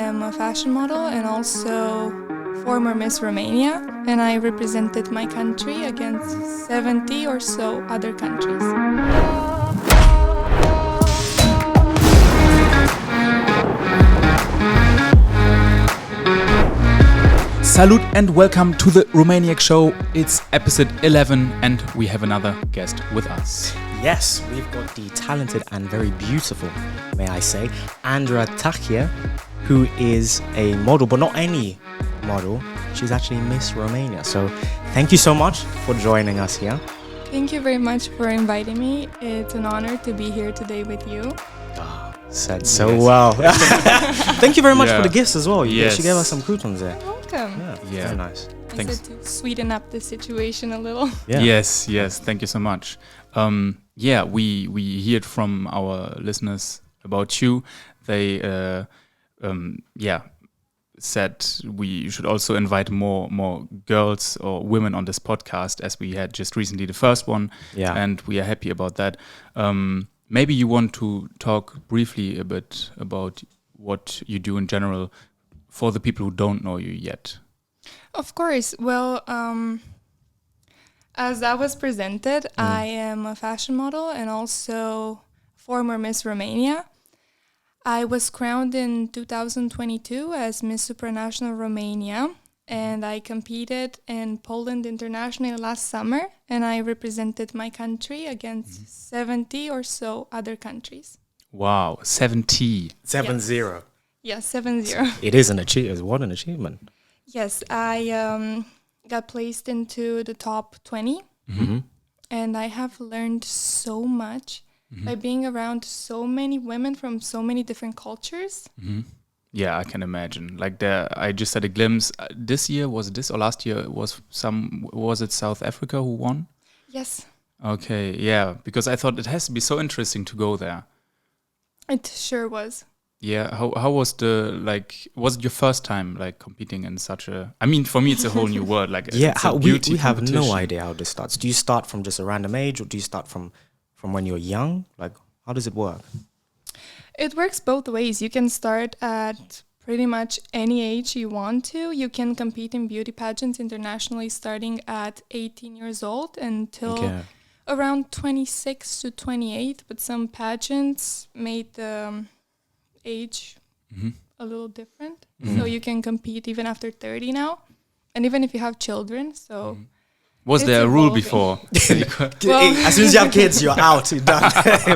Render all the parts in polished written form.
am a fashion model and also former Miss Romania, and I represented my country against 70 or so other countries. Salute and welcome to the Romaniac Show. It's episode 11 and we have another guest with us. Yes, we've got the talented and very beautiful, may I say, Andra Tache, who is a model, but not any model. She's actually Miss Romania. So thank you so much for joining us here. Thank you very much for inviting me. It's an honor to be here today with you. Said so well. Thank you very much for the gifts as well. Yes. She gave us some croutons there. You're welcome. Yeah. Very nice. I said to sweeten up the situation a little. Yeah. Yes, thank you so much. We heard from our listeners about you. They said we should also invite more girls or women on this podcast, as we had just recently the first one. Yeah. And we are happy about that. Maybe you want to talk briefly a bit about what you do in general for the people who don't know you yet. Of course. Well, as that was presented, I am a fashion model and also former Miss Romania. I was crowned in 2022 as Miss Supranational Romania, and I competed in Poland internationally last summer, and I represented my country against 70 or so other countries. Wow, 70. 7-0. Yes, 7-0. It is an achievement. What an achievement. Yes, I got placed into the top 20, and I have learned so much by being around so many women from so many different cultures. Yeah, I can imagine. I just had a glimpse. This year, was this or last year, was it South Africa who won? Yes. Okay, yeah, because I thought it has to be so interesting to go there. It sure was. Yeah, how was was it your first time competing in such a, I mean, for me it's a whole new world. We have no idea how this starts. Do you start from just a random age, or do you start from when you're young? How does it work? It works both ways. You can start at pretty much any age you want to. You can compete in beauty pageants internationally starting at 18 years old until around 26 to 28, but some pageants made the age a little different. So you can compete even after 30 now, and even if you have children. So was there a rule before? As soon as you have kids, you're out. You're done.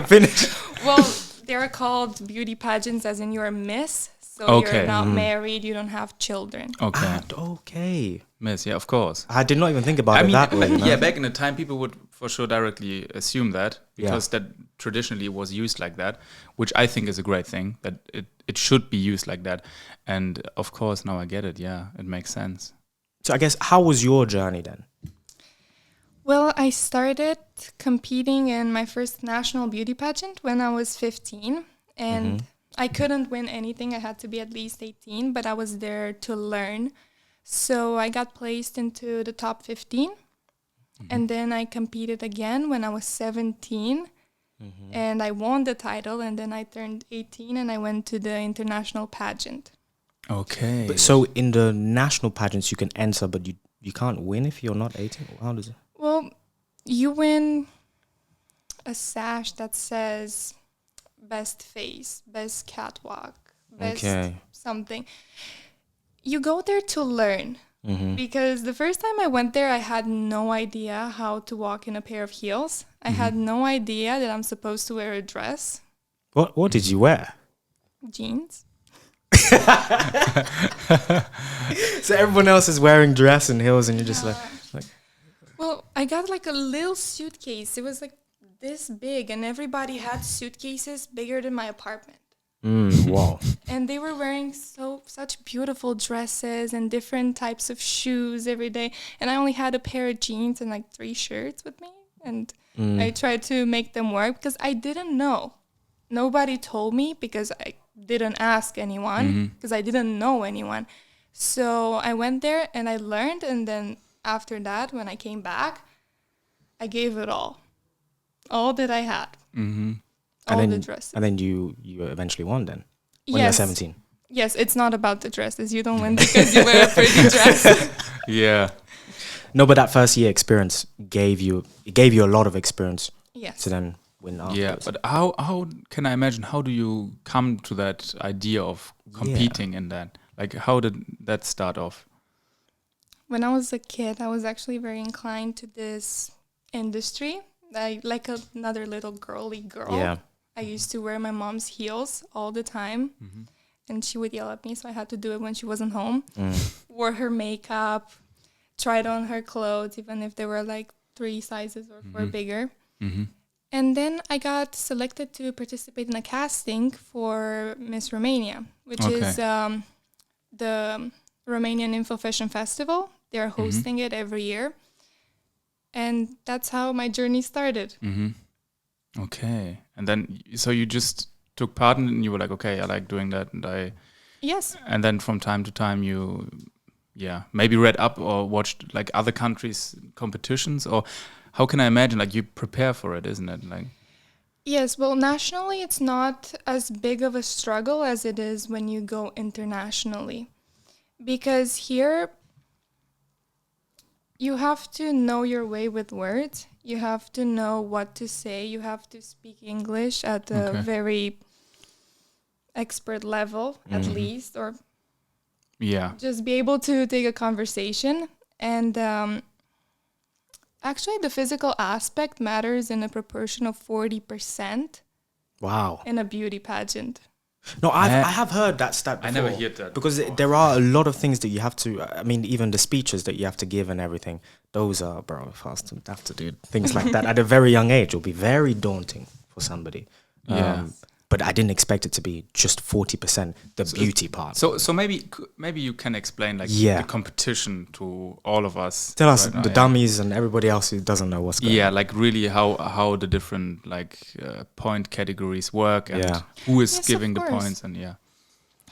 Finished. Well, they're called beauty pageants, as in you're a miss. So you're not married, you don't have children. Okay. Okay. Miss, yeah, of course. I did not even think about it that way. Yeah, back in the time, people would for sure directly assume that, because that traditionally was used like that, which I think is a great thing, that it should be used like that. And of course, now I get it. Yeah, it makes sense. So I guess, how was your journey then? Well, I started competing in my first national beauty pageant when I was 15, and I couldn't win anything. I had to be at least 18, but I was there to learn. So I got placed into the top 15, and then I competed again when I was 17, and I won the title, and then I turned 18, and I went to the international pageant. Okay. So in the national pageants, you can enter, but you can't win if you're not 18? How does it? Well, you win a sash that says best face, best catwalk, best something. You go there to learn, because the first time I went there, I had no idea how to walk in a pair of heels. I had no idea that I'm supposed to wear a dress. What did you wear? Jeans. So everyone else is wearing dress and heels, and you're just like. Well, I got a little suitcase. It was this big, and everybody had suitcases bigger than my apartment. Wow. And they were wearing such beautiful dresses and different types of shoes every day. And I only had a pair of jeans and 3 shirts with me. And I tried to make them work because I didn't know. Nobody told me because I didn't ask anyone, because I didn't know anyone. So I went there and I learned, and then after that, when I came back, I gave it all that I had, all the dresses. And then you eventually won then, when you were 17. Yes, it's not about the dresses. You don't win because you wear a pretty dress. Yeah. No, but that first year experience gave you a lot of experience Yes. to then win afterwards. Yeah, but how can I imagine? How do you come to that idea of competing in that? Like, how did that start off? When I was a kid, I was actually very inclined to this industry. Like another little girly girl. Yeah. I used to wear my mom's heels all the time. Mm-hmm. And she would yell at me, so I had to do it when she wasn't home. Mm. Wore her makeup, tried on her clothes, even if they were like 3 sizes or 4 bigger. Mm-hmm. And then I got selected to participate in a casting for Miss Romania, which is the Romanian Info Fashion Festival. They're hosting it every year. And that's how my journey started. Mm-hmm. Okay. And then, so you just took part in it and you were like, okay, I like doing that. Yes. And then from time to time you, maybe read up or watched like other countries' competitions, or how can I imagine, like you prepare for it, isn't it? Like, Yes, well, nationally, it's not as big of a struggle as it is when you go internationally. Because here, you have to know your way with words. You have to know what to say. You have to speak English at a very expert level, at least, or just be able to take a conversation. And actually, the physical aspect matters in a proportion of 40%. Wow. In a beauty pageant. No, I have heard that stat before. I never heard that because before. there are a lot of things that you have to. I mean, even the speeches that you have to give and everything. Those are, bro. If I was to have to do things like that at a very young age, it'll be very daunting for somebody. But I didn't expect it to be just 40%, the beauty part. So maybe you can explain like the competition to all of us. Tell us, right the dummies and everybody else who doesn't know what's going on. Yeah, like really how the different like point categories work and who is giving the points and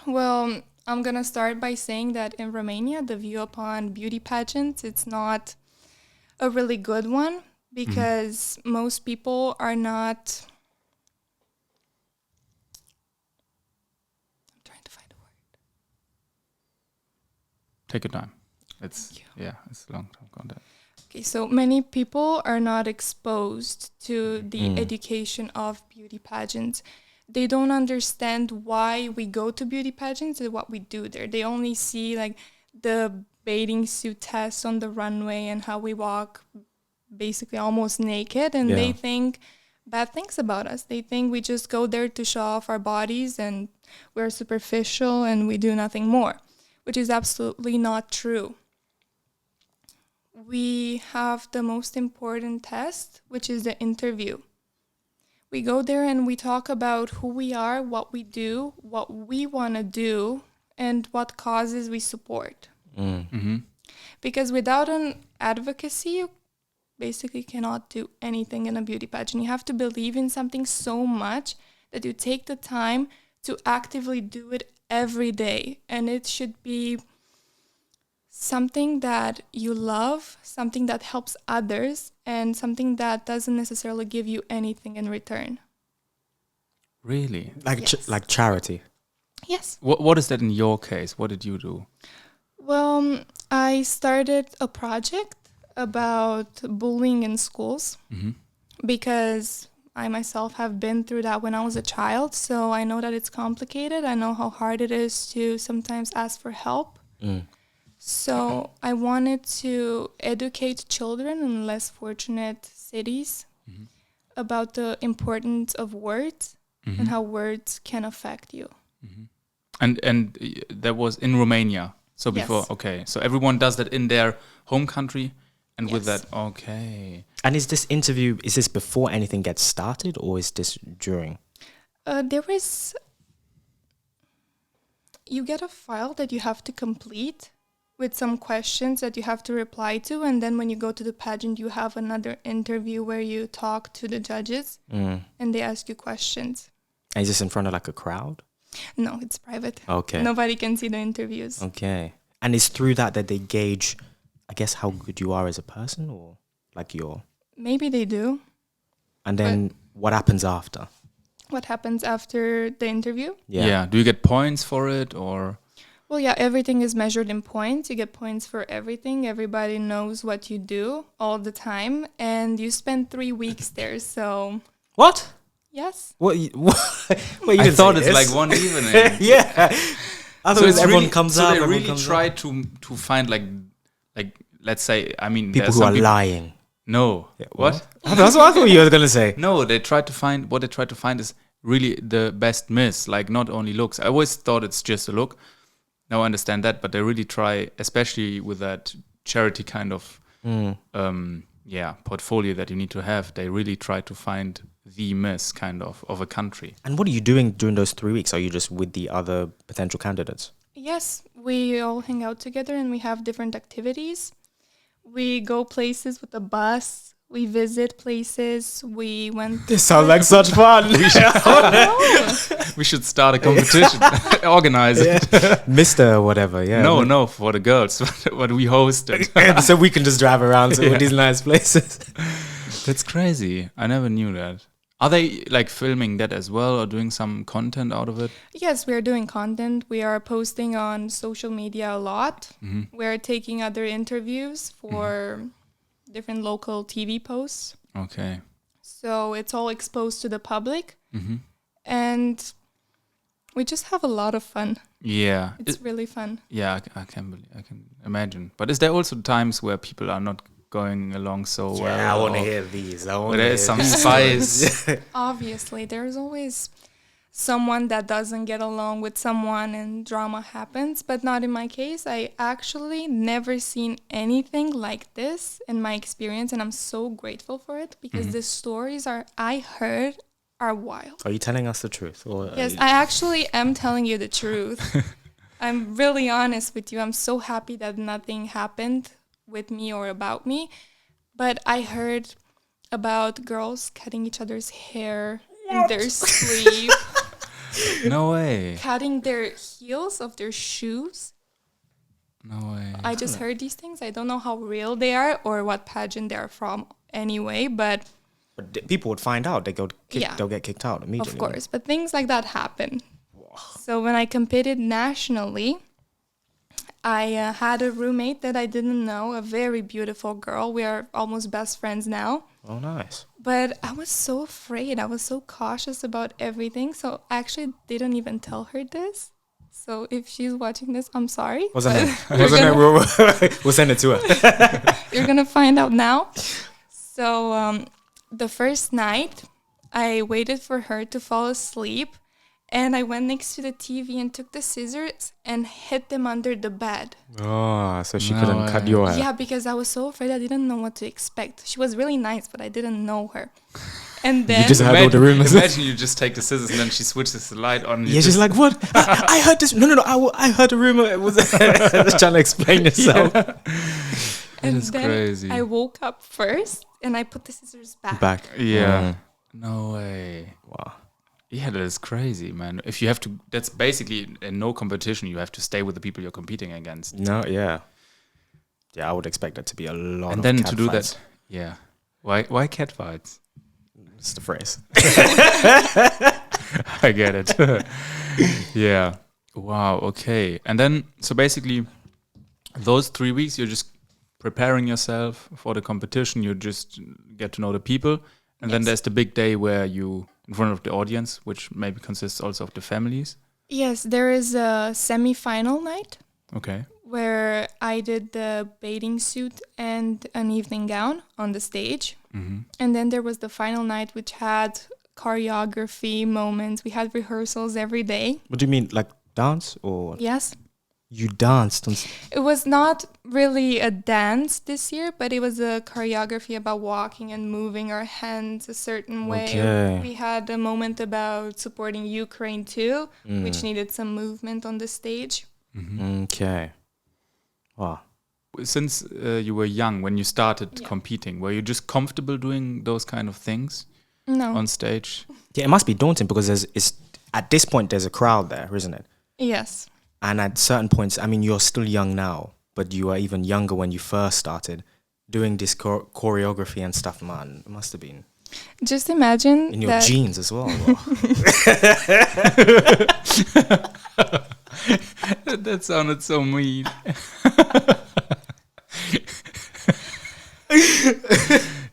Well, I'm going to start by saying that in Romania, the view upon beauty pageants, it's not a really good one because most people are not... Take your time. It's a long time content. Okay, so many people are not exposed to the education of beauty pageants. They don't understand why we go to beauty pageants and what we do there. They only see like the bathing suit tests on the runway and how we walk basically almost naked, and they think bad things about us. They think we just go there to show off our bodies and we're superficial and we do nothing more, which is absolutely not true. We have the most important test, which is the interview. We go there and we talk about who we are, what we do, what we want to do, and what causes we support. Because without an advocacy, you basically cannot do anything in a beauty pageant. You have to believe in something so much that you take the time to actively do it every day. And it should be something that you love, something that helps others, and something that doesn't necessarily give you anything in return. Really? Like charity? Yes. What is that in your case? What did you do? Well, I started a project about bullying in schools because I myself have been through that when I was a child. So I know that it's complicated. I know how hard it is to sometimes ask for help. So I wanted to educate children in less fortunate cities about the importance of words and how words can affect you. And that was in Romania. So before, so everyone does that in their home country, and with that, And is this interview, is this before anything gets started, or is this during? You get a file that you have to complete with some questions that you have to reply to, and then when you go to the pageant, you have another interview where you talk to the judges, and they ask you questions. And is this in front of like a crowd? No, it's private. Okay. Nobody can see the interviews. Okay. And it's through that they gauge, I guess, how good you are as a person, or like your... Maybe they do. And then what happens after? what happens after the interview. Yeah. Do you get points for it or? Well, yeah, everything is measured in points. You get points for everything. Everybody knows what you do all the time. And you spend 3 weeks there. So, What? yes. What? You I didn't thought say it's this. like one evening. Yeah. Otherwise, it's everyone really, comes so up. they everyone really comes try up. to find like let's say, I mean, People there's who some are people, lying. No. Yeah, What? That's what I thought you were gonna say. No, they try to find what they try to find is really the best miss, like not only looks. I always thought it's just a look. Now I understand that, but they really try, especially with that charity kind of portfolio that you need to have. They really try to find the miss kind of a country. And what are you doing during those 3 weeks? Are you just with the other potential candidates? Yes, we all hang out together and we have different activities. We go places with the bus. We visit places. We went. This sounds like such fun. We should start a competition, organize it. Mr. whatever, yeah. No, for the girls, what we hosted. So we can just drive around to these nice places. That's crazy. I never knew that. Are they like filming that as well or doing some content out of it? Yes, we are doing content. We are posting on social media a lot. We're taking other interviews for different local TV posts. Okay. So it's all exposed to the public. And we just have a lot of fun. Yeah. It's really fun. Yeah, I can imagine. But is there also times where people are not going along so well? Yeah, I want to hear these. Where there is some spice. Obviously, there's always someone that doesn't get along with someone and drama happens, but not in my case. I actually never seen anything like this in my experience, and I'm so grateful for it because the stories I heard are wild. Are you telling us the truth? Or Yes, I actually am telling you the truth. I'm really honest with you. I'm so happy that nothing happened with me or about me, but I heard about girls cutting each other's hair in their sleeve. No way. Cutting their heels of their shoes. No way. I just heard these things. I don't know how real they are or what pageant they're from anyway, but people would find out. They'll get kicked out immediately. of course. But things like that happen. So when I competed nationally, I had a roommate that I didn't know, a very beautiful girl. We are almost best friends now. Oh, nice. But I was so afraid. I was so cautious about everything. So I actually didn't even tell her this. So if she's watching this, I'm sorry. What's her name? We'll send it to her. You're going to find out now. So the first night, I waited for her to fall asleep. And I went next to the TV and took the scissors and hit them under the bed. Oh, so she couldn't cut your hair. Yeah, because I was so afraid. I didn't know what to expect. She was really nice, but I didn't know her. And then You just heard all the rumors. Imagine you just take the scissors and then she switches the light on. Yeah, she's like, what? I heard this. No. I heard a rumor. It was just trying to explain yourself. and is then crazy. I woke up first and I put the scissors back. Yeah. No way. Wow. Yeah, that is crazy, man. If you have to, that's basically in no competition. You have to stay with the people you're competing against. No, yeah. Yeah, I would expect that to be a lot And of then cat to do fights. that, yeah. Why cat fights? It's the phrase. I get it. Yeah. Wow. Okay. And then, so basically, those 3 weeks, you're just preparing yourself for the competition. You just get to know the people. And then there's the big day where you, in front of the audience, which maybe consists also of the families. Yes, there is a semi-final night Okay. where I did the bathing suit and an evening gown on the stage. And then there was the final night, which had choreography moments. We had rehearsals every day. What do you mean, like dance or Yes. you danced? It was not really a dance this year, but it was a choreography about walking and moving our hands a certain way. Okay. We had a moment about supporting Ukraine too, which needed some movement on the stage. Okay. Wow. Since you were young, when you started competing, were you just comfortable doing those kind of things No. on stage? Yeah, it must be daunting because at this point there's a crowd there, isn't it? Yes. And at certain points, I mean, you're still young now, but you were even younger when you first started doing this choreography and stuff, man. It must have been. Just imagine In your that jeans as well. That sounded so mean.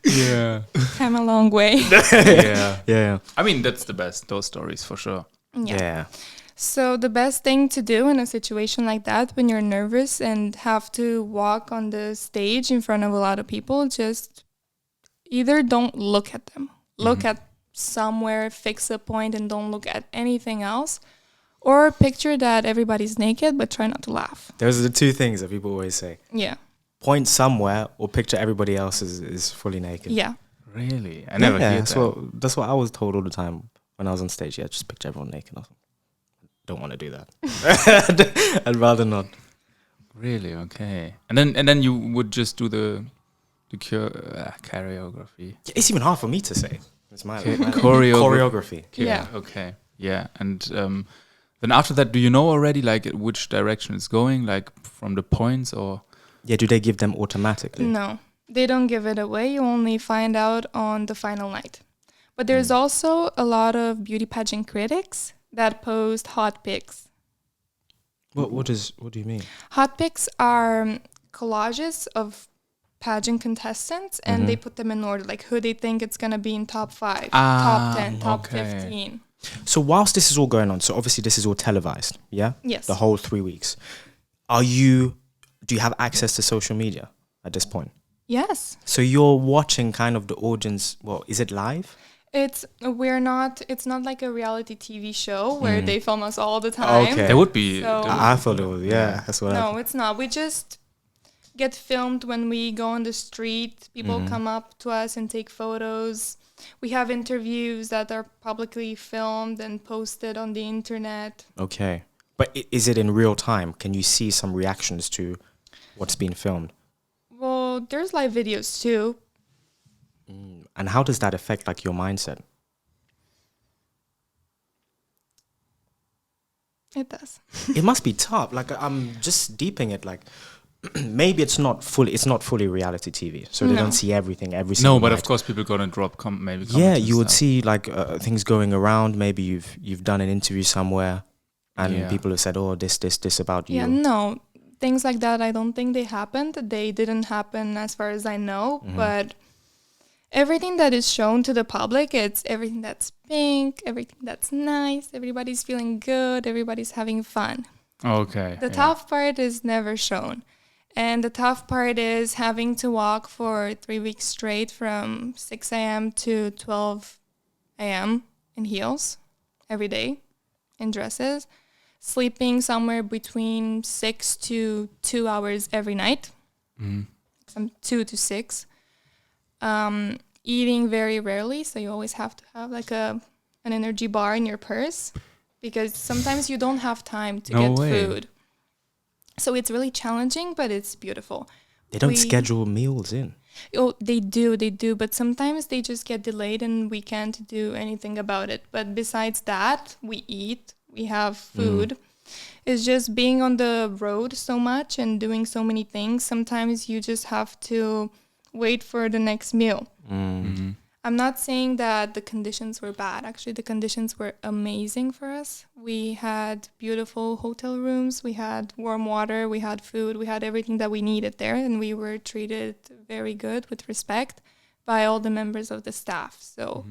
Yeah. came a long way. Yeah. I mean, that's the best, those stories for sure. Yeah. So the best thing to do in a situation like that, when you're nervous and have to walk on the stage in front of a lot of people, just either don't look at them. Look at somewhere, fix a point, and don't look at anything else. Or picture that everybody's naked, but try not to laugh. Those are the two things that people always say. Yeah. Point somewhere or picture everybody else is fully naked. Yeah. Really? I never heard that. That's what I was told all the time when I was on stage. Yeah, just picture everyone naked. I don't want to do that. I'd rather not. Really? Okay. And then you would just do the choreography. It's even hard for me to say. It's my choreography. Yeah. Okay. Yeah. And then after that, do you know already like which direction it's going, like from the points or? Yeah. Do they give them automatically? No, they don't give it away. You only find out on the final night. But there's also a lot of beauty pageant critics that post hot pics. What do you mean? Hot pics are collages of pageant contestants, and they put them in order, like who they think it's gonna be in top 5, top 10, top 15. So whilst this is all going on, so obviously this is all televised, yeah? Yes. The whole 3 weeks. Do you have access to social media at this point? Yes. So you're watching kind of the audience, well, is it live? It's not like a reality TV show where they film us all the time. Okay. There would be. So- I thought it was, yeah, that's what No, it's not. We just get filmed when we go on the street. People come up to us and take photos. We have interviews that are publicly filmed and posted on the internet. Okay. But is it in real time? Can you see some reactions to what's being filmed? Well, there's live videos too. And how does that affect like your mindset? It does. It must be tough. Like I'm just deeping it. Like maybe it's not fully reality TV, so they don't see everything every single No, but night. of course people gonna drop maybe. Yeah, comments you and would stuff. see like things going around. Maybe you've done an interview somewhere, and people have said, "Oh, this about you." Yeah, no. Things like that, I don't think they happened. They didn't happen as far as I know, but everything that is shown to the public, it's everything that's pink, everything that's nice, everybody's feeling good, everybody's having fun. Okay. The tough part is never shown. And the tough part is having to walk for 3 weeks straight from 6 a.m. to 12 a.m. in heels every day in dresses, sleeping somewhere between 6 to 2 hours every night, some 2 to 6. Eating very rarely, so you always have to have like an energy bar in your purse because sometimes you don't have time to get food. So it's really challenging, but it's beautiful. They don't schedule meals in. Oh, they do, but sometimes they just get delayed and we can't do anything about it. But besides that, we eat, we have food. It's just being on the road so much and doing so many things. Sometimes you just have to wait for the next meal. I'm not saying that the conditions were bad. Actually, the conditions were amazing for us. We had beautiful hotel rooms. We had warm water. We had food. We had everything that we needed there. And we were treated very good with respect by all the members of the staff. So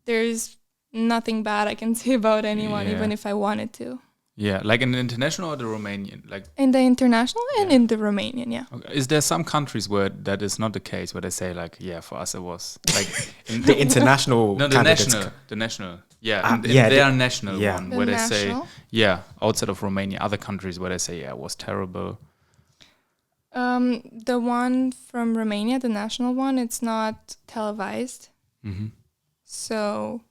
there's nothing bad I can say about anyone, even if I wanted to. Yeah, like in the international or the Romanian? Like in the international and in the Romanian, yeah. Okay. Is there some countries where that is not the case, where they say like, yeah, for us it was like the international? No, the national. Yeah, their national one, The where national? they say, yeah, outside of Romania, other countries where they say, yeah, it was terrible. The one from Romania, the national one, it's not televised. So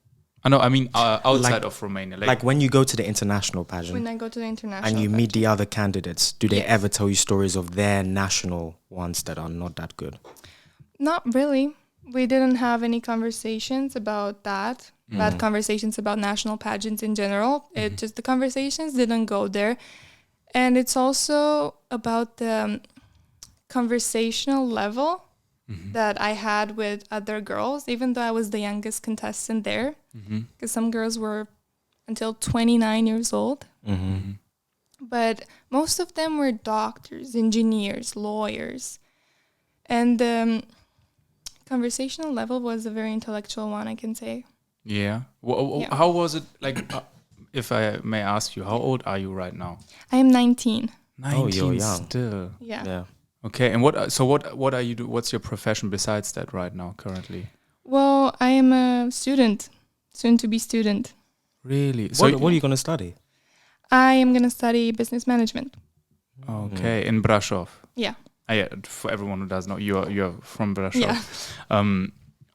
I know. I mean, outside of Romania, like when you go to the international pageant, when I go to the international and you meet pageant. the other candidates, do they ever tell you stories of their national ones that are not that good? Not really. We didn't have any conversations about that. Bad conversations about national pageants in general. It just the conversations didn't go there, and it's also about the conversational level that I had with other girls, even though I was the youngest contestant there, because some girls were until 29 years old. But most of them were doctors, engineers, lawyers. And the conversational level was a very intellectual one, I can say. Yeah. How was it, like, if I may ask you, how old are you right now? I am 19. 19 you're young. still. Yeah. Okay, and what are you do? What's your profession besides that right now, currently? Well, I am a student, soon-to-be student. Really? So what are you going to study? I am going to study business management. Okay, in Brasov. Yeah. Yeah, for everyone who doesn't know, you're from Brasov. Yeah.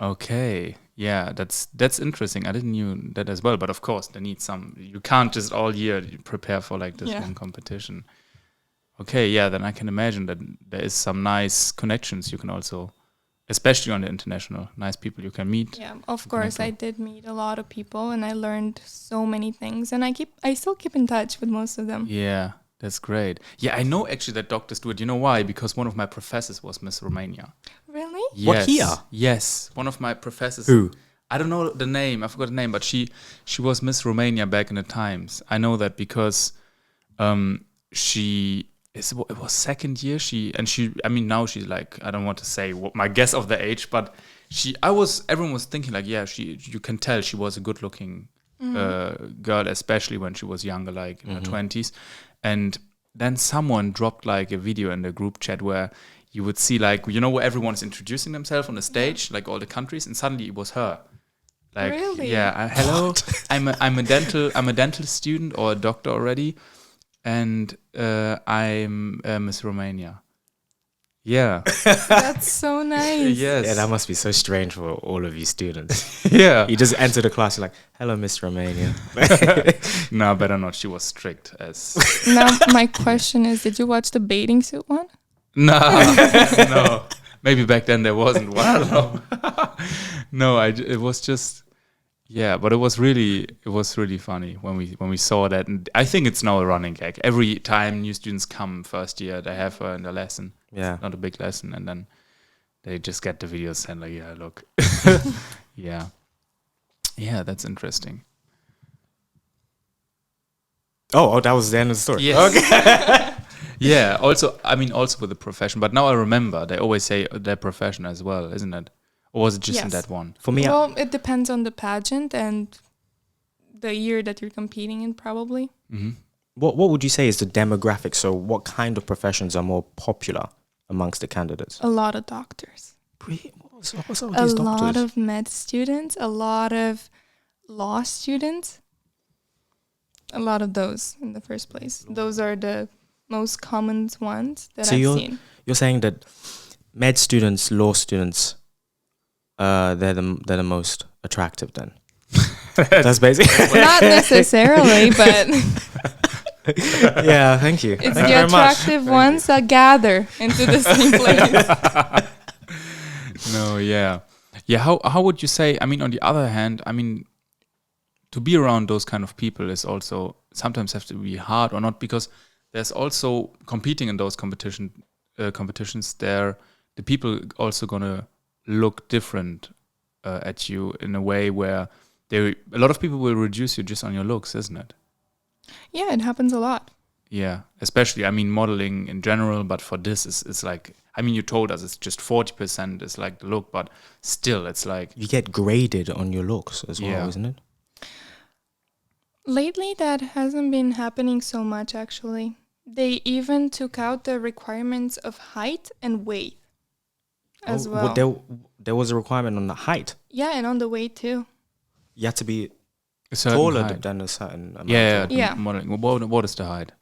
Okay. Yeah, that's interesting. I didn't knew that as well, but of course they need some. You can't just all year prepare for like this one competition. Okay, yeah, then I can imagine that there is some nice connections you can also, especially on the international, nice people you can meet. Yeah, of course, I did meet a lot of people and I learned so many things, and I still keep in touch with most of them. Yeah, that's great. Yeah, I know actually that doctors do it. You know why? Because one of my professors was Miss Romania. Really? Yes. What year? Yes, one of my professors. Who? I don't know the name. I forgot the name, but she was Miss Romania back in the times. I know that because it was second year. I mean, now she's like, I don't want to say what my guess of the age, but everyone was thinking like, yeah, you can tell she was a good looking girl, especially when she was younger, like in her 20s. And then someone dropped like a video in the group chat where you would see like, you know, where everyone's introducing themselves on the stage, like all the countries, and suddenly it was her. Like, really? Yeah, hello, I'm a dental student or a doctor already, and I'm Miss Romania. Yeah. That's so nice. Yes. Yeah, that must be so strange for all of you students. Yeah. You just enter the class, you're like, hello, Miss Romania. No, better not. She was strict as. Now, my question is, did you watch the bathing suit one? No. Maybe back then there wasn't one. I don't know. No, it was just. Yeah, but it was really funny when we saw that, and I think it's now a running gag. Every time new students come first year, they have her in the lesson. Yeah, not a big lesson, and then they just get the videos and like, yeah, look, yeah, that's interesting. Oh, that was the end of the story. Yes. Okay. Yeah. Also with the profession, but now I remember they always say their profession as well, isn't it? Or was it just in that one? For me, well, it depends on the pageant and the year that you're competing in, probably. Mm-hmm. What would you say is the demographic? So what kind of professions are more popular amongst the candidates? A lot of doctors. What's all A these lot doctors? of med students. A lot of law students. A lot of those in the first place. Those are the most common ones that I've seen. You're saying that med students, law students, they're the most attractive then. That's basically not necessarily, but yeah. Thank you. It's thank the attractive ones that gather into the same place. No, yeah. How would you say? I mean, on the other hand, I mean, to be around those kind of people is also sometimes have to be hard or not, because there's also competing in those competitions. There, the people also gonna look different at you in a way where a lot of people will reduce you just on your looks, isn't it? Yeah, it happens a lot. Yeah, especially, I mean, modeling in general, but for this, it's like, I mean, you told us it's just 40% is like the look, but still, it's like... You get graded on your looks as well, isn't it? Lately, that hasn't been happening so much, actually. They even took out the requirements of height and weight as well. There was a requirement on the height. Yeah, and on the weight too. You had to be certain taller height. than a certain amount. Yeah. Modeling. What is the height?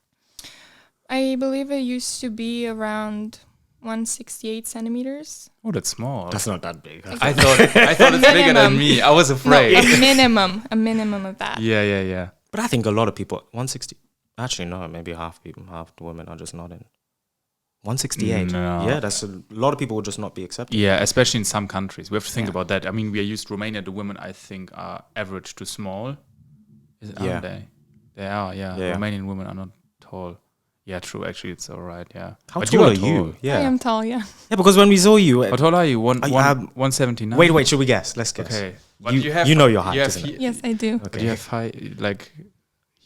I believe it used to be around 168 centimeters. Oh, that's small. That's not that big. I thought it's bigger than me. I was afraid. No, a minimum of that. Yeah. But I think a lot of people 160. Actually, no. Maybe half the women are just not in. 168. No. Yeah, that's a lot of people would just not be accepted. Yeah, especially in some countries. We have to think about that. I mean, we are used to Romania. The women, I think, are average to small. Aren't they? They are, yeah. Romanian women are not tall. Yeah, true. Actually, it's all right. Yeah. How But tall are tall. you? Yeah. I am tall, yeah. Yeah, because when we saw you, How tall are you? I have- 179. wait, should we guess? Let's guess. Okay. But You know your height, isn't it? Yes, I do. But you have high, like.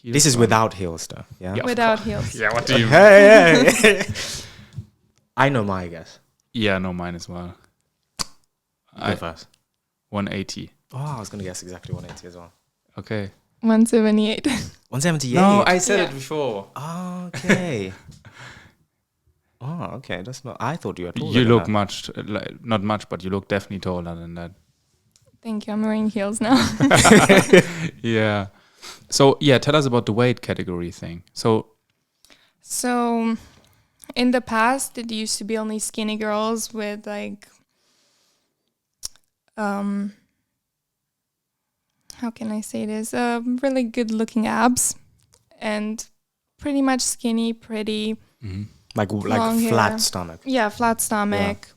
Heels This is on? without heels, though. Yeah. Yeah. Of Without course. heels. Yeah. What do you? Hey. I know my guess. Yeah. No, mine as well. Go first. 180. Oh, I was gonna guess exactly 180 as well. Okay. 178. 178. No, I said Yeah. it before. Okay. Oh, okay. That's not. I thought you were taller You than look that. much, like, not much, but you look definitely taller than that. Thank you. I'm wearing heels now. Yeah. So yeah, tell us about the weight category thing. So So, in the past, it used to be only skinny girls with like, how can I say this? Really good looking abs, and pretty much skinny, pretty. like long flat hair. stomach. Yeah, flat stomach,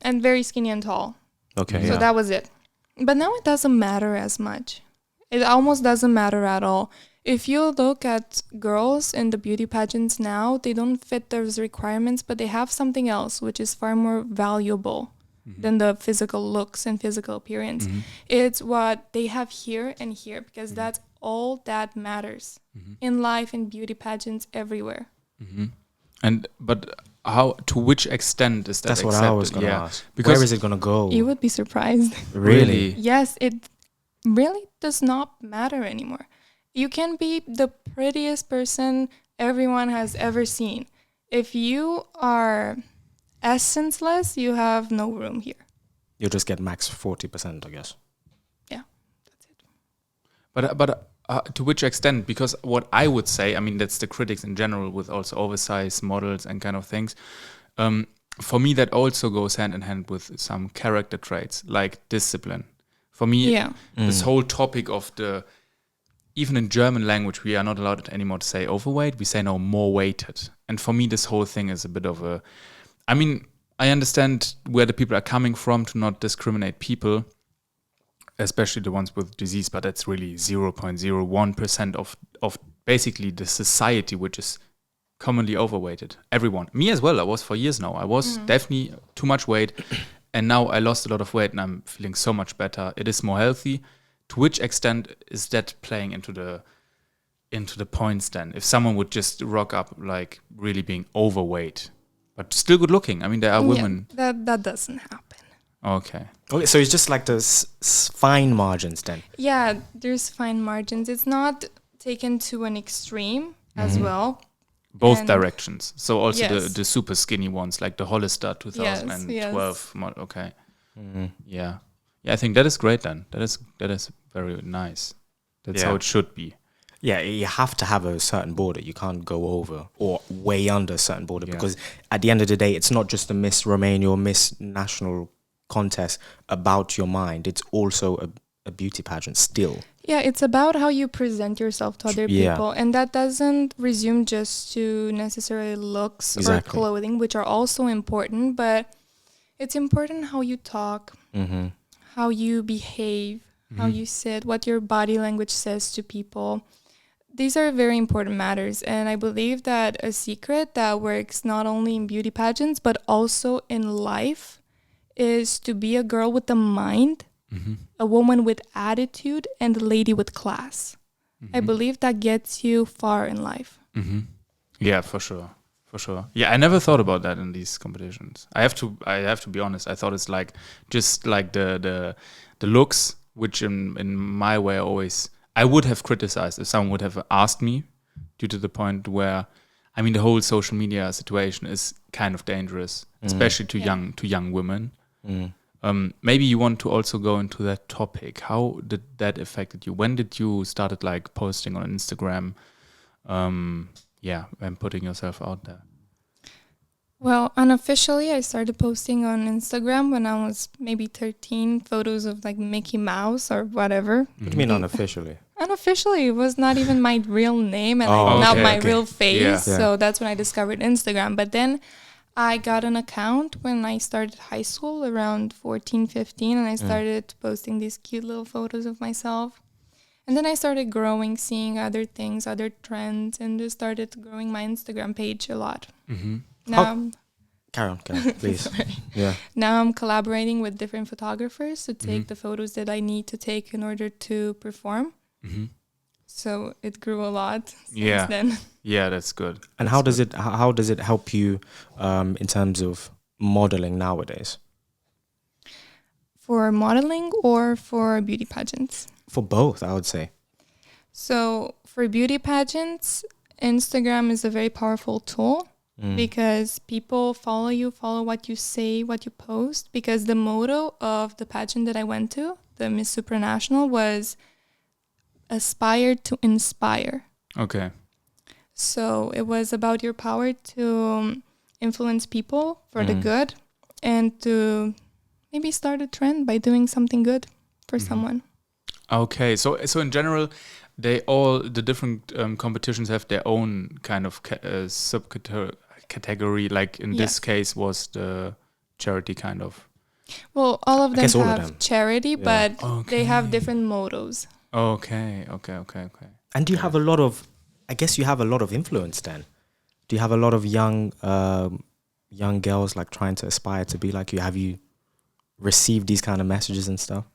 and very skinny and tall. Okay. So Yeah. that was it. But now it doesn't matter as much. It almost doesn't matter at all. If you look at girls in the beauty pageants now, they don't fit those requirements, but they have something else which is far more valuable than the physical looks and physical appearance. It's what they have here and here, because that's all that matters in life, in beauty pageants, everywhere. but how, to which extent is that That's what accepted? I was gonna Yeah. ask. Because Where is it gonna go? You would be surprised. Really? Yes, it really does not matter anymore. You can be the prettiest person everyone has ever seen. If you are essenceless, you have no room here. You'll just get max 40%, I guess. Yeah, that's it. But to which extent? Because what I would say, I mean, that's the critics in general with also oversized models and kind of things. For me, that also goes hand in hand with some character traits like discipline. For me, Yeah. this whole topic of even in German language, we are not allowed anymore to say overweight. We say now more weighted. And for me, this whole thing is a bit of I mean, I understand where the people are coming from to not discriminate people, especially the ones with disease, but that's really 0.01% of basically the society, which is commonly overweighted. Everyone. Me as well. I was for years now. I was definitely too much weight. And now I lost a lot of weight and I'm feeling so much better. It is more healthy. To which extent is that playing into the points then? If someone would just rock up like really being overweight, but still good looking. I mean, there are women. Yeah, that doesn't happen. Okay. Okay, so it's just like the fine margins then. Yeah, there's fine margins. It's not taken to an extreme as well. Both And- directions. So also Yes. the super skinny ones, like the Hollister 2012 model. Okay. Yeah. Yeah, I think that is great then. That is very nice. That's how it should be. Yeah, you have to have a certain border. You can't go over or way under a certain border because at the end of the day, it's not just the Miss Romania or Miss National contest about your mind. It's also a beauty pageant still. Yeah, it's about how you present yourself to other people. And that doesn't resume just to necessarily looks or clothing, which are also important, but it's important how you talk, how you behave, how you sit, what your body language says to people. These are very important matters. And I believe that a secret that works not only in beauty pageants, but also in life is to be a girl with a mind, a woman with attitude, and a lady with class. I believe that gets you far in life. Yeah, for sure. For sure. Yeah, I never thought about that in these competitions. I have to be honest. I thought it's like just like the looks, which in my way I would have criticized if someone would have asked me, due to the point where, I mean, the whole social media situation is kind of dangerous, especially to young women. Maybe you want to also go into that topic. How did that affected you? When did you started like posting on Instagram? And putting yourself out there. Well, unofficially, I started posting on Instagram when I was maybe 13, photos of like Mickey Mouse or whatever. What do you mean unofficially? Unofficially, it was not even my real name and not my real face. Yeah. So that's when I discovered Instagram. But then I got an account when I started high school around 14, 15, and I started posting these cute little photos of myself. And then I started growing, seeing other things, other trends, and just started growing my Instagram page a lot. Mm-hmm. Now, Carry on, please. sorry. Yeah. Now I'm collaborating with different photographers to take the photos that I need to take in order to perform. Mm-hmm. So it grew a lot since Yeah. then. Yeah, that's good. And That's how does it help you in terms of modeling nowadays? For modeling or for beauty pageants? For both, I would say. So for beauty pageants, Instagram is a very powerful tool because people follow you, follow what you say, what you post. Because the motto of the pageant that I went to, the Miss Supranational, was aspire to inspire. Okay. So it was about your power to influence people for the good and to maybe start a trend by doing something good for someone. Okay. So in general, the different competitions have their own kind of subcategory. Like in this case was the charity kind of. Well, all of them all of have them. charity, but they have different mottos. Okay. And do you have a lot of, I guess you have a lot of influence then? Do you have a lot of young girls like trying to aspire to be like you? Have you received these kind of messages and stuff?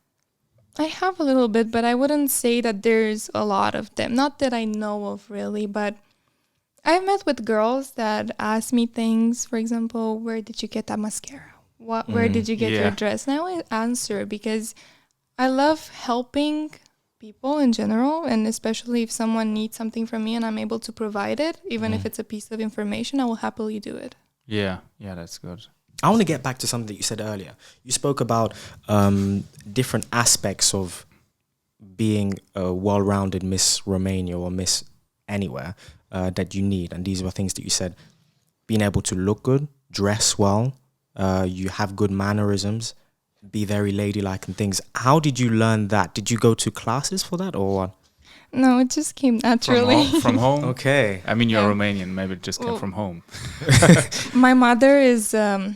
I have a little bit, but I wouldn't say that there's a lot of them. Not that I know of really, but I've met with girls that ask me things. For example, where did you get that mascara? Where did you get your dress? And I always answer because I love helping people in general, and especially if someone needs something from me and I'm able to provide it, even if it's a piece of information, I will happily do it. Yeah, that's good. I want to get back to something that you said earlier. You spoke about different aspects of being a well-rounded Miss Romania or Miss anywhere that you need. And these were things that you said, being able to look good, dress well, you have good mannerisms, be very ladylike and things. How did you learn that? Did you go to classes for that or what? No, it just came naturally. From home? Okay. I mean, you're Romanian. Maybe it just came from home. My mother is a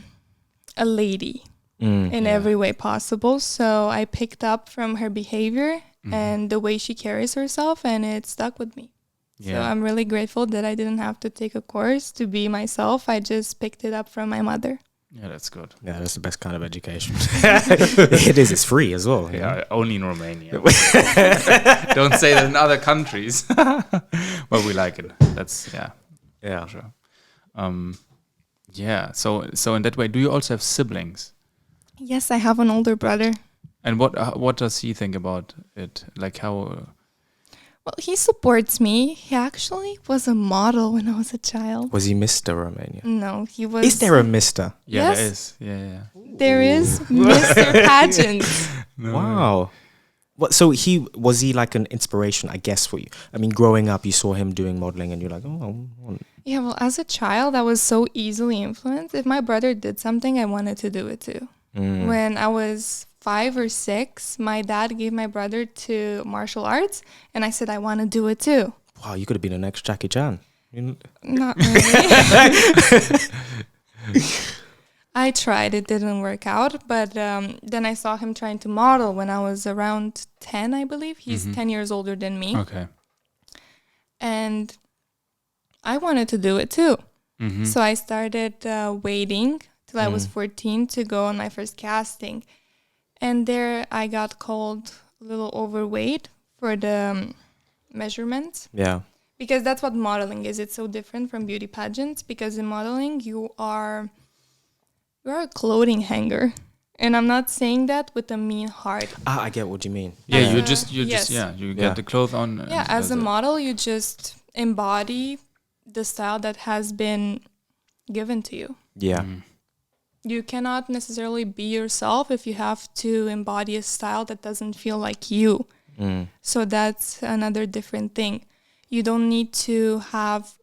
lady in every way possible. So I picked up from her behavior and the way she carries herself, and it stuck with me. Yeah. So I'm really grateful that I didn't have to take a course to be myself. I just picked it up from my mother. Yeah, that's good. Yeah, that's the best kind of education. It is. It's free as well. Yeah, only in Romania. Don't say that in other countries. But we like it. That's for sure. So in that way, do you also have siblings? Yes, I have an older brother. And what does he think about it? Like how? Well, he supports me. He actually was a model when I was a child. Was he Mr. Romania? No, he was... Is there a Mr.? Yeah, Yes. there is. Yeah. There is Mr. Pageants. No Wow. What? So was he like an inspiration, I guess, for you? I mean, growing up, you saw him doing modeling and you're like, oh. Yeah, well, as a child, I was so easily influenced. If my brother did something, I wanted to do it too. When I was 5 or 6, my dad gave my brother to martial arts, and I said, I want to do it too. Wow, you could have been the next Jackie Chan. Not really. I tried. It didn't work out. But then I saw him trying to model when I was around 10, I believe. He's 10 years older than me. Okay. And I wanted to do it too. So I started waiting till I was 14 to go on my first casting. And there I got called a little overweight for the measurements. Yeah. Because that's what modeling is. It's so different from beauty pageants because in modeling you are a clothing hanger. And I'm not saying that with a mean heart. I get what you mean. Yeah, you yes. get the clothes on. Yeah, as a model, you just embody the style that has been given to you. Yeah. You cannot necessarily be yourself if you have to embody a style that doesn't feel like you. So that's another different thing. You don't need to have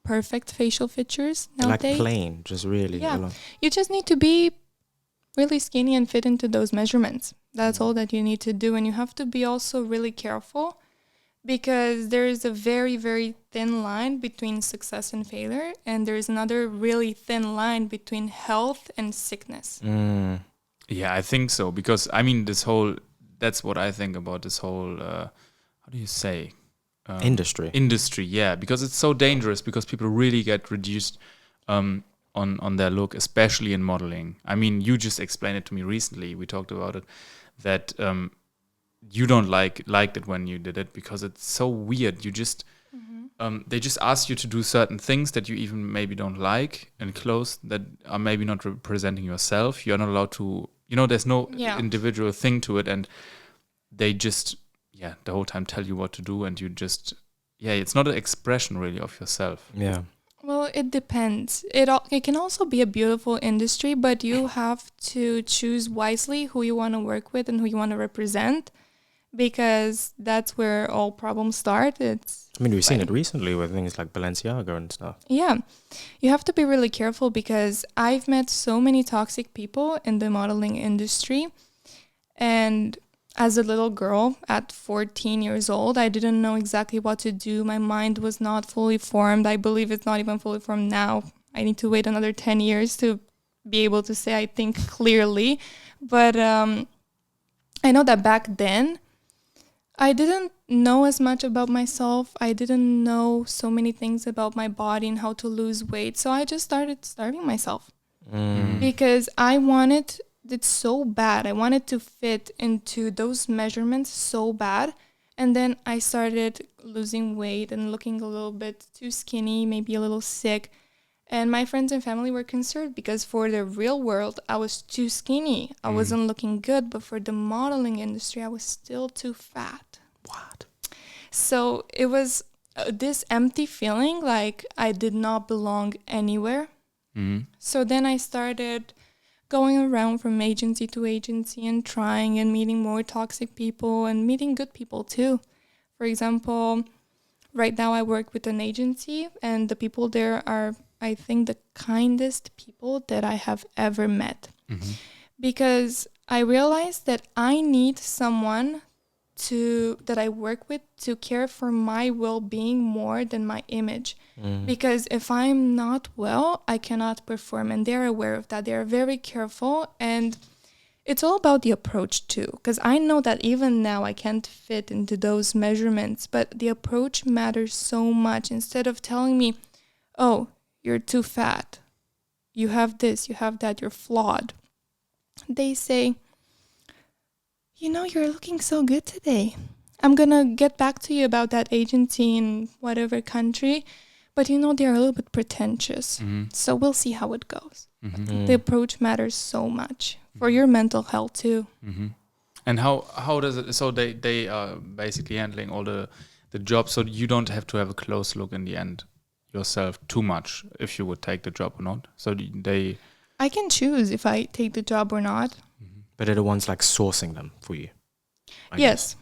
perfect facial features nowadays. Like plain, just really. Yeah. You just need to be really skinny and fit into those measurements. That's all that you need to do. And you have to be also really careful because there is a very, very thin line between success and failure. And there's another really thin line between health and sickness. Yeah, I think so. Because, I mean, that's what I think about this whole how do you say? Industry, yeah, because it's so dangerous, because people really get reduced on their look, especially in modeling. I mean, you just explained it to me recently. We talked about it, that you don't liked it when you did it because it's so weird. You just they just ask you to do certain things that you even maybe don't like, and clothes that are maybe not representing yourself. You're not allowed to, there's no individual thing to it, and they just the whole time tell you what to do, and you just it's not an expression really of yourself. Yeah. Well, it depends. It can also be a beautiful industry, but you have to choose wisely who you want to work with and who you want to represent, because that's where all problems start. We've seen it recently with things like Balenciaga and stuff. Yeah. You have to be really careful, because I've met so many toxic people in the modeling industry, and as a little girl at 14 years old, I didn't know exactly what to do. My mind was not fully formed. I believe it's not even fully formed now. I need to wait another 10 years to be able to say I think clearly. But I know that back then, I didn't know as much about myself. I didn't know so many things about my body and how to lose weight. So I just started starving myself because I wanted it so bad. I wanted to fit into those measurements so bad. And then I started losing weight and looking a little bit too skinny, maybe a little sick. And my friends and family were concerned, because for the real world, I was too skinny. I wasn't looking good. But for the modeling industry, I was still too fat. What? So it was this empty feeling, like I did not belong anywhere. So then I started going around from agency to agency and trying and meeting more toxic people and meeting good people too. For example, right now I work with an agency, and the people there are, I think, the kindest people that I have ever met. Because I realized that I need someone that I work with to care for my well-being more than my image. Because if I'm not well, I cannot perform, and they're aware of that. They're very careful, and it's all about the approach too, because I know that even now I can't fit into those measurements, but the approach matters so much. Instead of telling me, oh, you're too fat, you have this, you have that, you're flawed, they say, you're looking so good today. I'm going to get back to you about that agency in whatever country, but they're a little bit pretentious. So we'll see how it goes. The approach matters so much for your mental health too. And how does it, so they are basically handling all the jobs, so you don't have to have a close look in the end yourself too much if you would take the job or not? So I can choose if I take the job or not. But are the ones like sourcing them for you? Yes.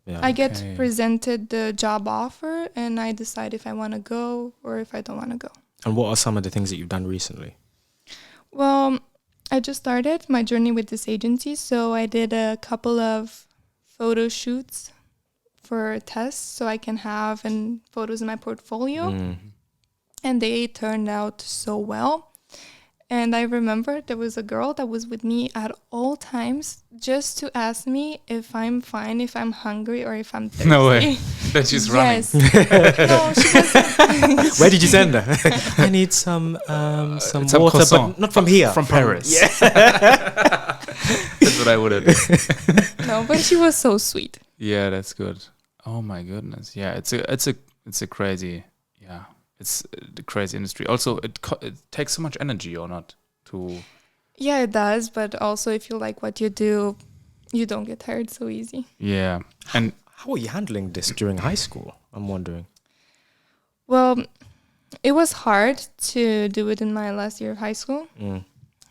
Yeah. I get presented the job offer, and I decide if I want to go or if I don't want to go. And what are some of the things that you've done recently? Well, I just started my journey with this agency, so I did a couple of photo shoots for tests so I can have photos in my portfolio. And they turned out so well. And I remember there was a girl that was with me at all times just to ask me if I'm fine, if I'm hungry, or if I'm thirsty. No way. That she's running. No, she wasn't. Where did you send her? I need some water, croissant. but not from here. From Paris. Yeah. That's what I would have done. No, but she was so sweet. Yeah, that's good. Oh my goodness. Yeah, it's a crazy, it's the crazy industry. Also, it takes so much energy, or not? Yeah, it does. But also, if you like what you do, you don't get tired so easy. Yeah. And how are you handling this during high school? I'm wondering. Well, it was hard to do it in my last year of high school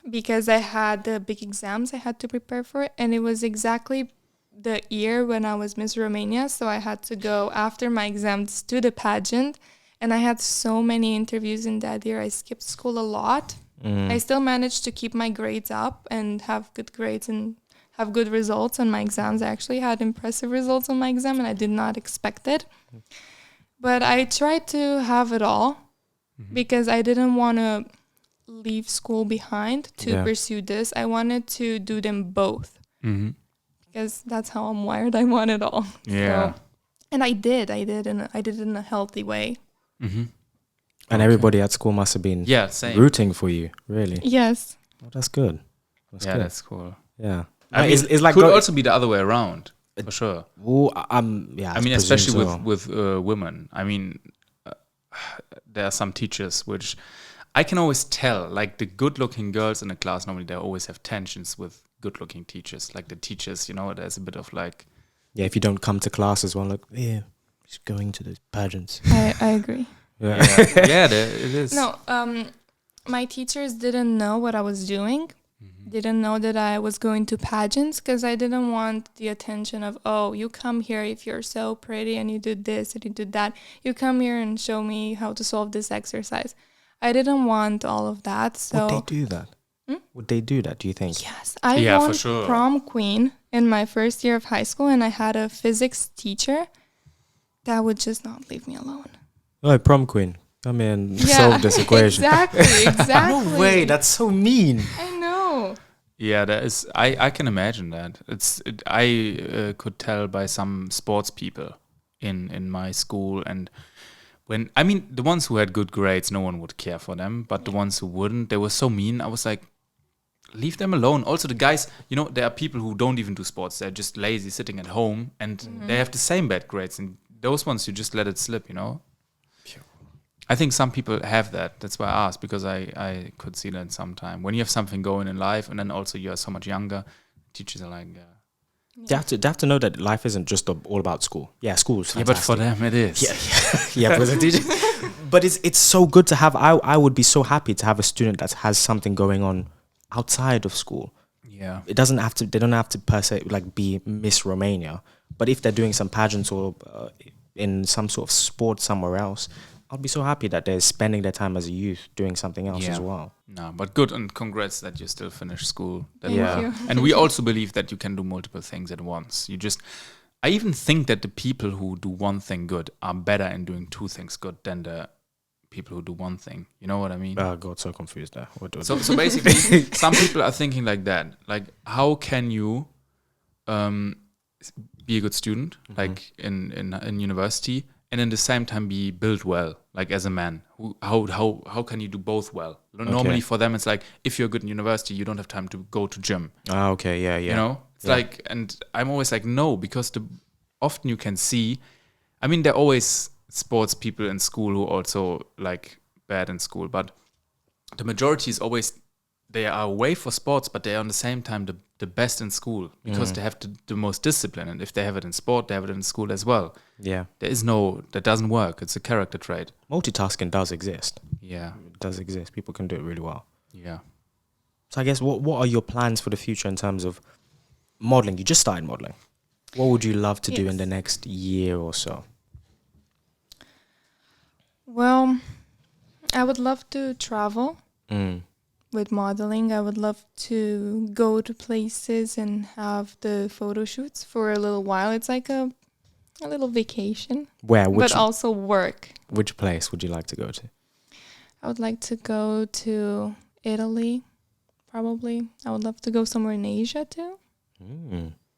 because I had the big exams I had to prepare for, and it was exactly the year when I was Miss Romania. So I had to go after my exams to the pageant. And I had so many interviews in that year. I skipped school a lot. I still managed to keep my grades up and have good grades and have good results on my exams. I actually had impressive results on my exam, and I did not expect it. But I tried to have it all because I didn't want to leave school behind to pursue this. I wanted to do them both because that's how I'm wired. I want it all. Yeah. So And I did and I did it in a healthy way. Mm-hmm. And everybody at school must have been same. rooting for you, really. Yes. Oh, that's good. That's good. That's cool. Yeah. I mean, it's like could also be the other way around, for sure. Well, I mean, especially with women. I mean, there are some teachers which I can always tell, like the good-looking girls in the class, normally they always have tensions with good-looking teachers. Like the teachers, there's a bit of like... Yeah, if you don't come to class as well, like, just going to the pageants. I agree. Yeah, it is. No, my teachers didn't know what I was doing. Didn't know that I was going to pageants because I didn't want the attention of, oh, you come here if you're so pretty and you do this and you do that. You come here and show me how to solve this exercise. I didn't want all of that. So would they do that? Would they do that, do you think? Yes. I won for sure. prom queen in my first year of high school, and I had a physics teacher that would just not leave me alone. Oh, prom queen. Come in, solve this equation. Exactly. No way, that's so mean. I know. Yeah, that is. I can imagine that. I could tell by some sports people in my school, and the ones who had good grades, no one would care for them, but the ones who wouldn't, they were so mean. I was like, leave them alone. Also, the guys, there are people who don't even do sports. They're just lazy, sitting at home, and they have the same bad grades. And those ones, you just let it slip, I think some people have that. That's why I asked, because I could see that sometime. When you have something going in life, and then also you are so much younger, teachers are like... They have to know that life isn't just all about school. Yeah, school's fantastic. Yeah, but for them it is. Yeah, for the teacher. But it's so good to have... I would be so happy to have a student that has something going on outside of school. Yeah. They don't have to per se like be Miss Romania. But if they're doing some pageants or in some sort of sport somewhere else, I'd be so happy that they're spending their time as a youth doing something else as well. No, but good, and congrats that you still finished school. Thank you. And we also believe that you can do multiple things at once. I even think that the people who do one thing good are better in doing two things good than the people who do one thing. You know what I mean? I got so confused there. So basically, some people are thinking like that. Like, how can you be a good student, like in university, and at the same time be built well, like as a man? How can you do both well? Normally for them, it's like, if you're good in university, you don't have time to go to gym. Ah, okay, yeah. It's like, and I'm always like, no, because often you can see, I mean, there are always sports people in school who also like bad in school, but the majority is always, they are away for sports, but they are on the same time the best in school because they have the most discipline. And if they have it in sport, they have it in school as well. Yeah. That doesn't work. It's a character trait. Multitasking does exist. Yeah. It does exist. People can do it really well. Yeah. So I guess what are your plans for the future in terms of modeling? You just started modeling. What would you love to do in the next year or so? Well, I would love to travel. With modeling. I would love to go to places and have the photo shoots for a little while. It's like a little vacation. But also work. Which place would you like to go to? I would like to go to Italy, probably. I would love to go somewhere in Asia too.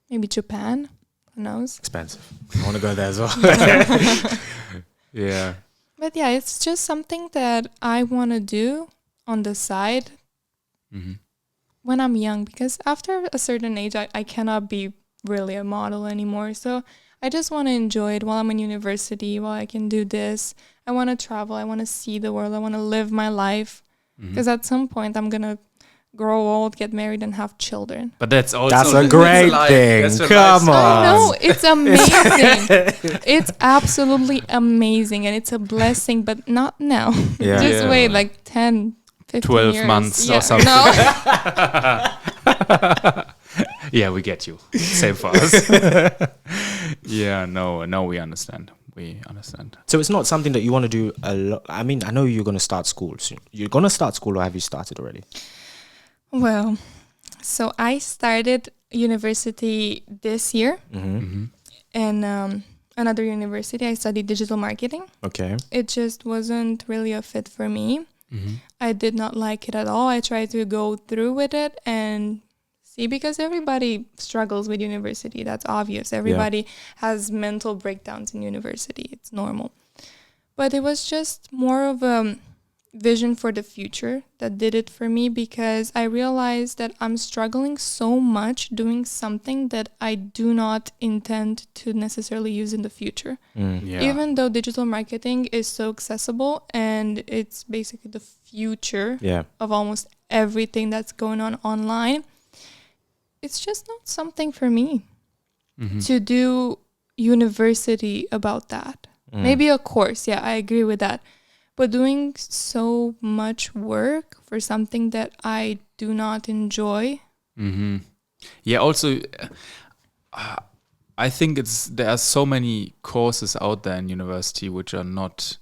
Maybe Japan. Who knows? Expensive. I want to go there as well. Yeah. But yeah, it's just something that I want to do on the side when I'm young, because after a certain age, I cannot be really a model anymore. So I just want to enjoy it while I'm in university, while I can do this. I want to travel. I want to see the world. I want to live my life. Because at some point, I'm going to grow old, get married, and have children. But that's also... That's a great thing. Come on. No, it's amazing. It's absolutely amazing. And it's a blessing, but not now. Yeah. Just wait like 10, 15 12 years. months or something. No. Yeah, we get you. Same for us. Yeah, no, we understand. So it's not something that you want to do a lot. I mean, I know you're going to start school soon. You're going to start school, or have you started already? Well, so I started university this year. And another university, I studied digital marketing. Okay. It just wasn't really a fit for me. I did not like it at all. I tried to go through with it and see, because everybody struggles with university. That's obvious. Everybody has mental breakdowns in university. It's normal. But it was just more of a vision for the future that did it for me, because I realized that I'm struggling so much doing something that I do not intend to necessarily use in the future. Even though digital marketing is so accessible and it's basically the future of almost everything that's going on online, it's just not something for me to do university about that. Maybe a course, I agree with that. But doing so much work for something that I do not enjoy. Yeah, also, I think there are so many courses out there in university which are not,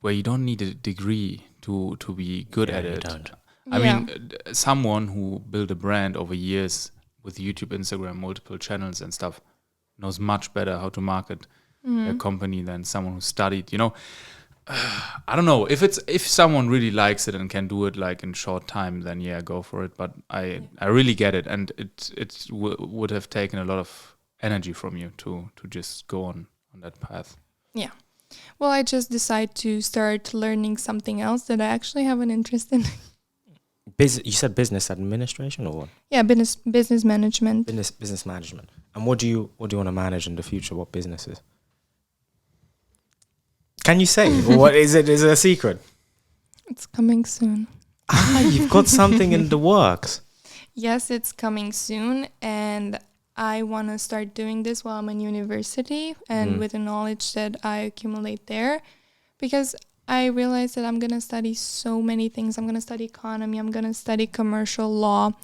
where you don't need a degree to be good at it. Don't. I mean, someone who built a brand over years with YouTube, Instagram, multiple channels and stuff knows much better how to market a company than someone who studied, you know. I don't know, if someone really likes it and can do it like in short time, then go for it. But I really get it, and it would have taken a lot of energy from you to just go on that path. Yeah. Well, I just decided to start learning something else that I actually have an interest in. You said business administration or what? Yeah, business management. Business management. And what do you want to manage in the future? What businesses? Can you say? Or what is it? Is it a secret? It's coming soon. You've got something in the works. Yes, it's coming soon, and I want to start doing this while I'm in university and with the knowledge that I accumulate there, because I realize that I'm going to study so many things. I'm going to study economy. I'm going to study commercial law.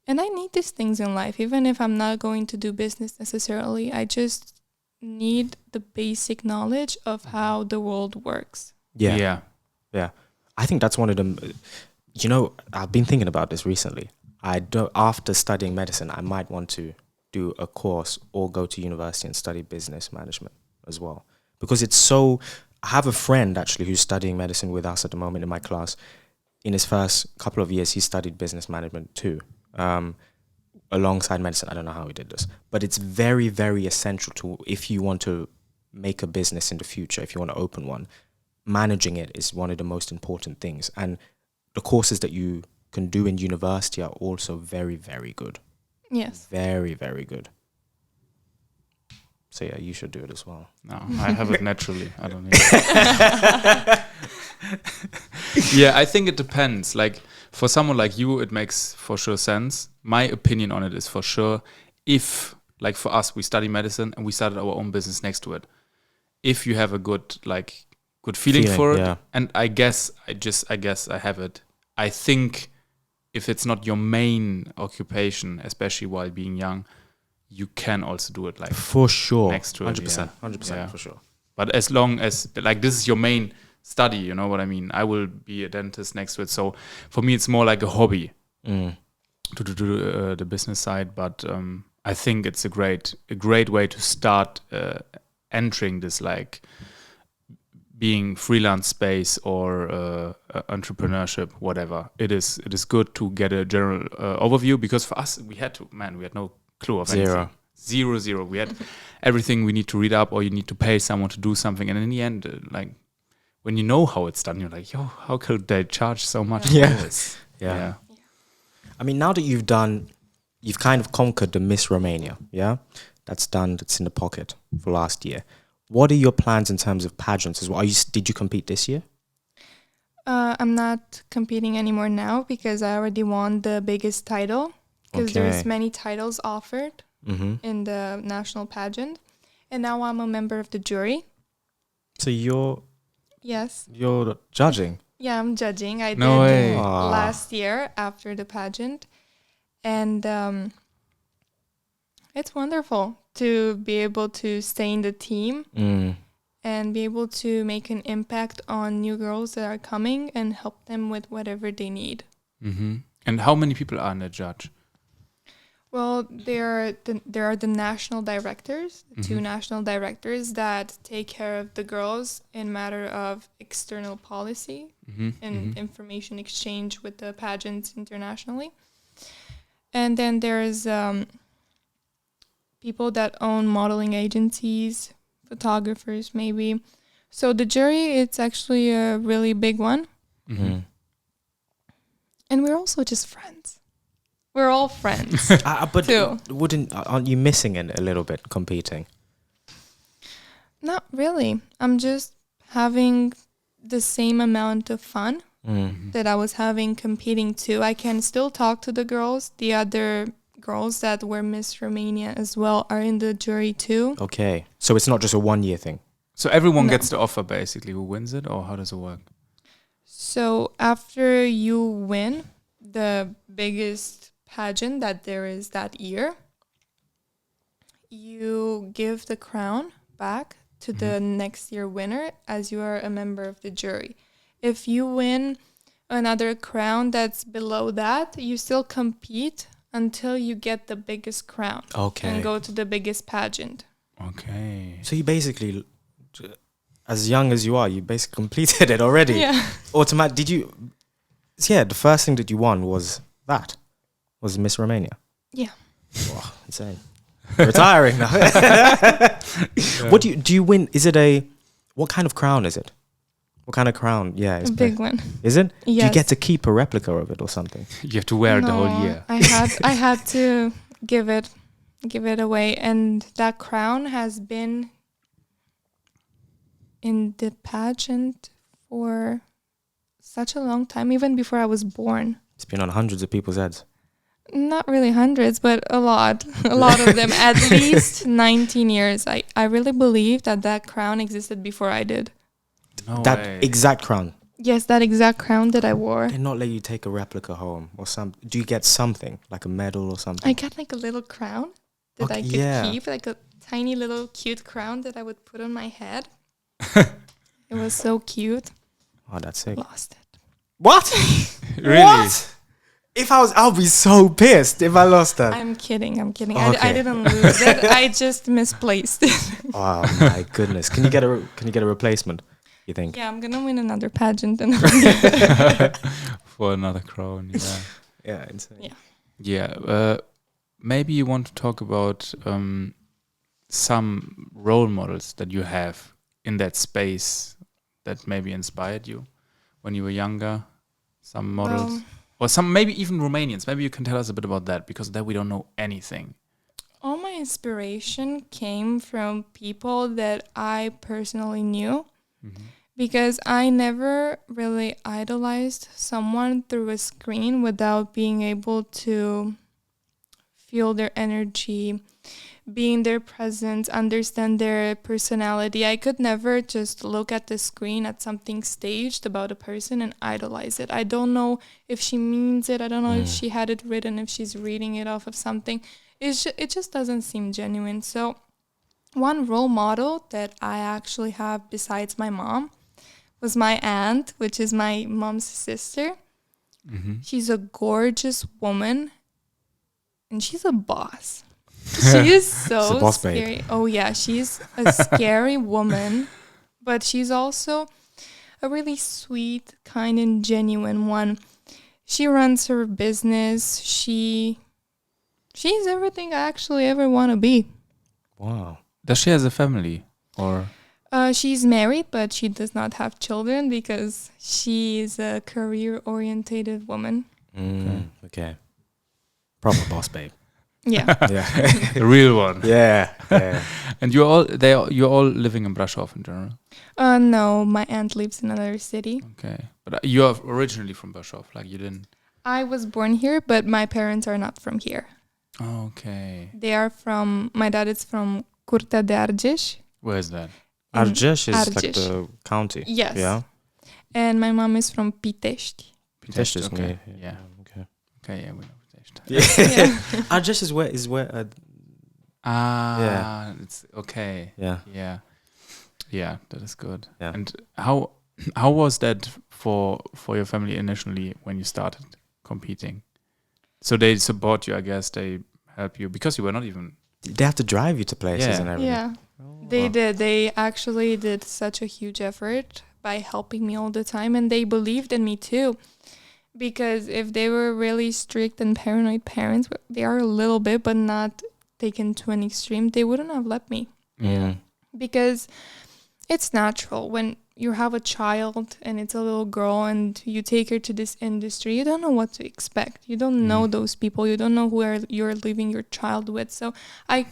And I need these things in life, even if I'm not going to do business necessarily. I just need the basic knowledge of how the world works. Yeah. I think that's one of them. You know, I've been thinking about this recently. After studying medicine, I might want to do a course or go to university and study business management as well, because it's so. I have a friend actually who's studying medicine with us at the moment in my class. In his first couple of years, he studied business management too. Alongside medicine. I don't know how he did this, but it's very, very essential to, if you want to make a business in the future, if you want to open one, managing it is one of the most important things. And the courses that you can do in university are also very, very good. Yes. Very, very good. So you should do it as well. No, I have it naturally. I don't need it. I think it depends. Like, for someone like you, it makes for sure sense. My opinion on it is for sure, if, like for us, we study medicine and we started our own business next to it. If you have a good feeling for it, and I guess I have it. I think if it's not your main occupation, especially while being young, you can also do it for sure, next to it. 100% for sure. But as long as this is your main study, you know what I mean? I will be a dentist next to it. So for me, it's more like a hobby to do the business side. But I think it's a great way to start entering this being freelance space or entrepreneurship, whatever. It is good to get a general overview, because for us, we had no clue of anything. Zero. We had everything we need to read up, or you need to pay someone to do something. And in the end, when you know how it's done, you're like, yo, how could they charge so much for this? Yeah. I mean, now that you've kind of conquered the Miss Romania, that's done, that's in the pocket for last year. What are your plans in terms of pageants as well? Did you compete this year? I'm not competing anymore now, because I already won the biggest title, because there's many titles offered in the national pageant. And now I'm a member of the jury. So Yes. You're judging? Yeah, I'm judging. I did way. Last year after the pageant. And it's wonderful to be able to stay in the team and be able to make an impact on new girls that are coming and help them with whatever they need. Mm-hmm. And how many people are in the judge? Well, there are the national directors, the two national directors that take care of the girls in matter of external policy and information exchange with the pageants internationally. And then there's people that own modeling agencies, photographers maybe. So the jury, it's actually a really big one. Mm-hmm. And we're also just friends. We're all friends. But too. aren't you missing it a little bit competing? Not really. I'm just having the same amount of fun that I was having competing too. I can still talk to the girls. The other girls that were Miss Romania as well are in the jury too. Okay. So it's not just a 1 year thing. So everyone gets the offer basically who wins it, or how does it work? So after you win the biggest pageant that there is that year, you give the crown back to the next year winner as you are a member of the jury. If you win another crown that's below that, you still compete until you get the biggest crown. Okay. And go to the biggest pageant. Okay. So you basically, as young as you are, you basically completed it already. Yeah. Did you? Yeah, the first thing that you won was Miss Romania. Yeah. Wow, insane. Retiring now. Yeah. What do you win? Is it what kind of crown is it? What kind of crown? Yeah, it's A big one. Is it? Yes. Do you get to keep a replica of it or something? You have to wear it the whole year. I had to give it away, and that crown has been in the pageant for such a long time, even before I was born. It's been on hundreds of people's heads. Not really hundreds, but a lot of them. At least 19 years. I really believe that crown existed before I did. No That way. exact crown. Yes, that exact crown that I wore. They not let you take a replica home or something. Do you get something like a medal or something? I got like a little crown that I could keep, like a tiny little cute crown that I would put on my head. It was so cute. Oh, that's sick. Lost it. What? Really? What? I'll be so pissed if I lost that. I'm kidding. Okay. I didn't lose it. I just misplaced it. Oh my goodness! Can you get a replacement? You think? Yeah, I'm gonna win another pageant and For another crown, yeah. Yeah, insane. Yeah. Yeah. Maybe you want to talk about some role models that you have in that space that maybe inspired you when you were younger. Some models. Or some, maybe even Romanians. Maybe you can tell us a bit about that, because that we don't know anything. All my inspiration came from people that I personally knew, because I never really idolized someone through a screen without being able to feel their energy, be in their presence, understand their personality. I could never just look at the screen at something staged about a person and idolize it. I don't know if she means it. I don't know if she had it written, if she's reading it off of something. It just doesn't seem genuine. So one role model that I actually have besides my mom was my aunt, which is my mom's sister. She's a gorgeous woman, and she's a boss. She is so boss scary. babe. Oh yeah, she's a scary woman, but she's also a really sweet, kind, and genuine one. She runs her business. She's everything I actually ever want to be. Wow. Does she have a family? Or She's married, but she does not have children because she is a career-orientated woman. Okay. Proper boss babe. Yeah. Yeah. the real one? Yeah. And you're all living in Brasov in general? No, my aunt lives in another city. Okay. But you're originally from Brasov, like you didn't... I was born here, but my parents are not from here. Okay. They are from, my dad is from Curtea de Argeș. Where is that? Argeș is like Argeș. the county. Yes. Yeah. And my mom is from Pitești. Pitești is okay. near. Yeah. Okay. Okay, yeah, we know Pitești. Yeah. Argeș is where. Yeah. It's okay. Yeah. Yeah. Yeah, that is good. Yeah. And how was that for your family initially when you started competing? So they support you, I guess. They help you because you were not even... They have to drive you to places and everything. Yeah. They did. They actually did such a huge effort by helping me all the time, and they believed in me too. Because if they were really strict and paranoid parents, they are a little bit, but not taken to an extreme, they wouldn't have let me. Yeah. Because it's natural when you have a child and it's a little girl and you take her to this industry, you don't know what to expect. You don't know those people. You don't know you're leaving your child with. So I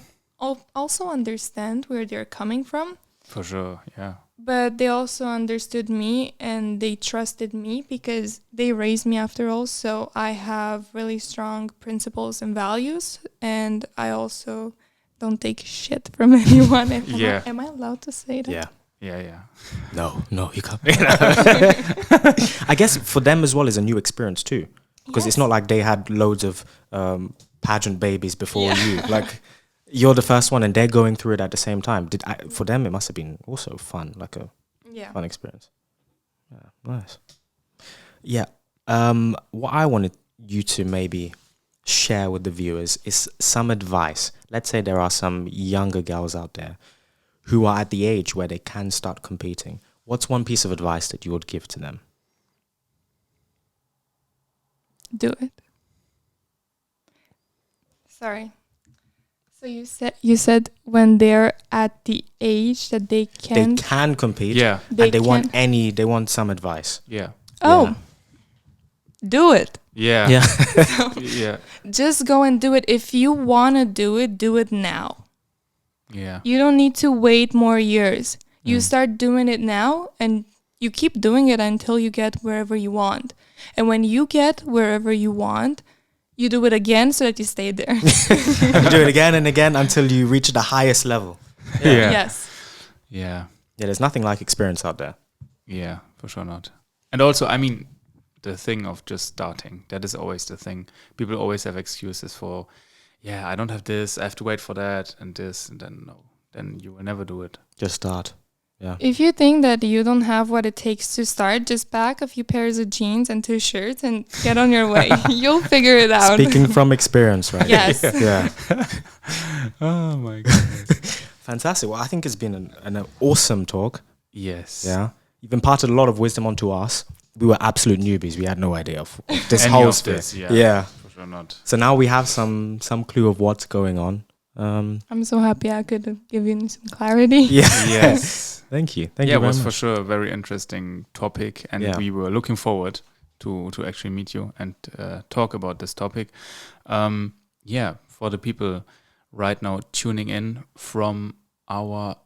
also understand where they're coming from. For sure, yeah. But they also understood me and they trusted me because they raised me after all. So I have really strong principles and values. And I also don't take shit from anyone. Am I allowed to say that? Yeah. Yeah. No, you can't. I guess for them as well is a new experience too. Because it's not like they had loads of pageant babies before you. Like, you're the first one and they're going through it at the same time. For them, it must have been also fun, like a fun experience. Yeah, nice. Yeah. What I wanted you to maybe share with the viewers is some advice. Let's say there are some younger girls out there who are at the age where they can start competing. What's one piece of advice that you would give to them? Do it. Sorry. So you said when they're at the age that they can compete. Yeah. They want some advice. Yeah. Oh. Do it. Yeah. Yeah. Yeah. Just go and do it. If you want to do it now. Yeah. You don't need to wait more years. You start doing it now and you keep doing it until you get wherever you want. And when you get wherever you want, you do it again so that you stay there. You do it again and again until you reach the highest level. Yeah. Yes. Yeah. Yeah, there's nothing like experience out there. Yeah, for sure not. And also, I mean, the thing of just starting, that is always the thing. People always have excuses for, I don't have this, I have to wait for that and this, and then you will never do it. Just start. Yeah. If you think that you don't have what it takes to start, just pack a few pairs of jeans and 2 shirts and get on your way. You'll figure it out. Speaking from experience, right? Yes. Yeah. Oh my god. Fantastic. Well, I think it's been an awesome talk. Yes. Yeah. You've imparted a lot of wisdom onto us. We were absolute newbies. We had no idea of this Any whole of sphere. this, Yeah. For sure not. So now we have some clue of what's going on. I'm so happy I could give you some clarity. Yeah. Yes. Thank you. It very was much. for sure a very interesting topic, and we were looking forward to actually meet you and talk about this topic. For the people right now tuning in from our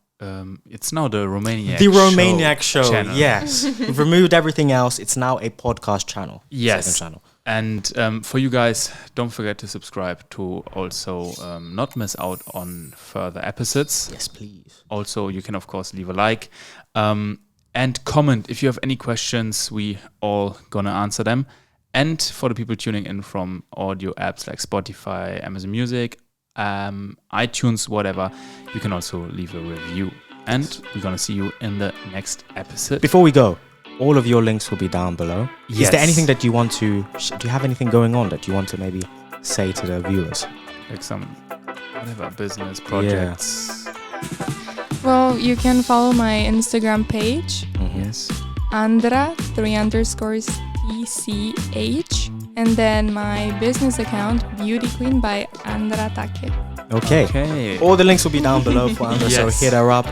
it's now the Romaniac Show channel. Yes. We've removed everything else. It's now a podcast channel. Yes. Second channel. And for you guys, don't forget to subscribe to also not miss out on further episodes. Yes, please. Also, you can, of course, leave a like and comment if you have any questions. We all gonna answer them. And for the people tuning in from audio apps like Spotify, Amazon Music, iTunes, whatever, you can also leave a review. And we're gonna see you in the next episode. Before we go, all of your links will be down below. Yes. Is there anything that you want to... do you have anything going on that you want to maybe say to the viewers? Like some, whatever, business projects. Well, you can follow my Instagram page, Yes. Andra, 3_TCH, and then my business account, Beauty Queen by Andra Tache. Okay. All the links will be down below for Andra, so Yes. hit her up.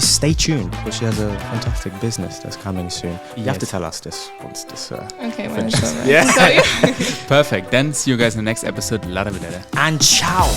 Stay tuned, because she has a fantastic business that's coming soon. You have to tell us this once this... Okay, when it's finishes. over. Yeah. So, Perfect. Then see you guys in the next episode. La da vida. And ciao!